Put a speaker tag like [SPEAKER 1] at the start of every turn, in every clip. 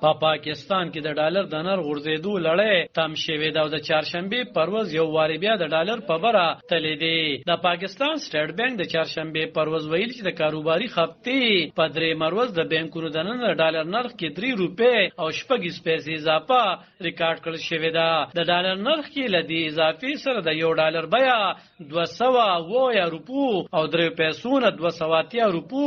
[SPEAKER 1] په پاکستان کې د ډالر د نرخ غورځېدو لړۍ تم شوې ده او د چهارشنبې پروز یو وارې بیا د ډالر په بره تللی دی. د پاکستان سټیټ بانک د چهارشنبې پروز ویل چې د کاروباري هفتې په درې مروز د بانکونو د نن د ډالر نرخ کې 3 روپۍ او 6 پیسې اضافه ریکارډ کړل شوې ده. د ډالر نرخ کې لدی اضافي سره د یو ډالر بیا 200 روپو او 3 پیسو نه 280 روپو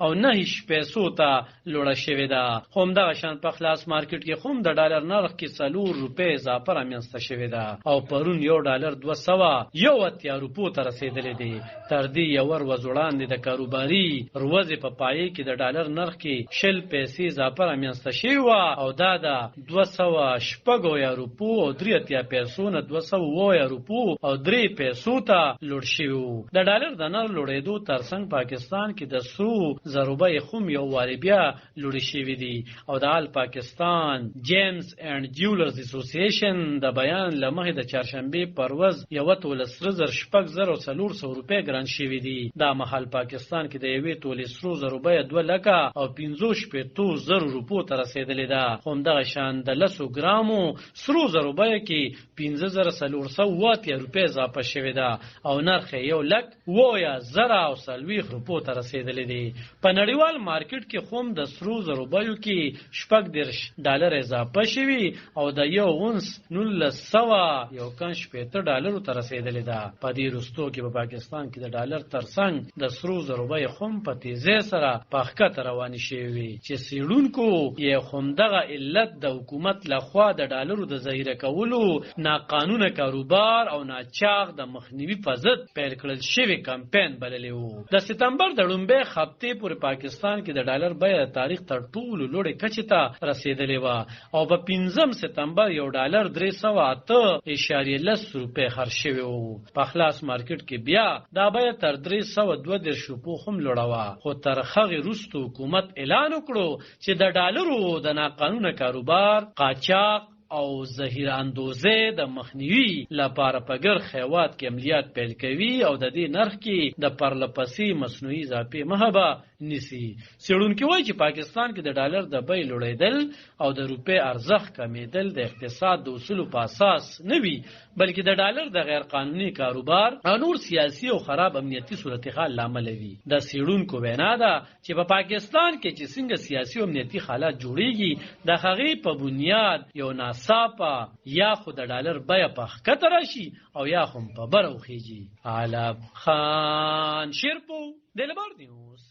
[SPEAKER 1] او 9 پیسو ته لوړه شوې ده. همدغه شان په خلاص مارکیټ کې هم د ډالر نرخ کې 4 روپۍ اضافه رامنځته شوې ده او پرون یو ډالر 281 روپو ته رسیدلی دی. تر دې یو ورځ وړاندې د کاروباري ورځې په پای کې د ډالر نرخ کې 60 پیسې اضافه رامنځته شوې وه او دا د 280 روپو او 83 پیسو نه 280 روپو او 3 پیسو ته لوړ شوی. د ډالر د نرخ لوړېدو ترڅنګ پاکستان کې د سرو زرو بیې هم یو وارې بیا لوړې شوې دي او د آل پاکستان جیمز اینڈ جیولرز اسوسییشن د بیان له مخې د چهارشنبې پر ورځ 1,6,400 روپۍ ګران شوي دي. دا مهال پاکستان کې د یوې تولې سرو زرو بیه 2,65,000 روپو ته رسېدلې ده. همدغه شان د 10 ګرامو سرو زرو بیه کې 5,480 روپۍ اضافه شوې ده او نرخ یې 1,040 روپو ته رسېدلی دی. په نړیوال مارکیټ کې هم د سرو زرو بیو کې 14 ډالر اضافه شوي او د یو اونس 1950 ډالرو ته رسېدلی ده. په دې وروستو کې په پاکستان کې د ډالر ترڅنګ د سرو زرو بیې هم په تیزۍ سره په ښکته روانې شوي چې څېړونکو یې همدغه علت د حکومت لخوا د ډالرو د ذخیره کولو ناقانونه کاروبار او ناچاغ د مخنیوي په ضد پیل کړل شوی کمپین بللی و. د ستمبر د لومبۍ هفتې پورې پاکستان کې د ډالر بیه د تاریخ تر ټولو لوړې کچې ته رسېدلې وه او په 5 سپتمبر یو ډالر 308.10 روپۍ خرڅ شوی و. په خلاص مارکیټ کې بیا دا بیه تر 322 روپو هم لوړه وه خو تر هغې وروسته حکومت اعلان وکړو چې د ډالرو د ناقانونه کاروبار، قاچاق او ذخیره اندوزۍ د مخنیوي لپاره په ګرخ هیواد کې عملیات پیل کوي او د دې نرخ کې د پرلپسې مصنوعي اضافې مخه به نیسي. څېړونکي وایي چې پاکستان کې د ډالر د بیې لوړېدل او د روپۍ ارزښت کمیدل د اقتصاد د اصولو په اساس نه وي بلکې د ډالر د غیر قانوني کاروبار او نور سیاسي او خراب امنیتي صورتحال لامل وي. د څېړونکو وینا ده چې په پاکستان کې چې څنګه سیاسي او امنیتي حالات جوړیږي د هغې په بنیاد یو ناڅاپه یا خو د ډالر بیه په ښکته راشي او یا هم په بره وخیږي. علب خان شیرپو د لبار نیوز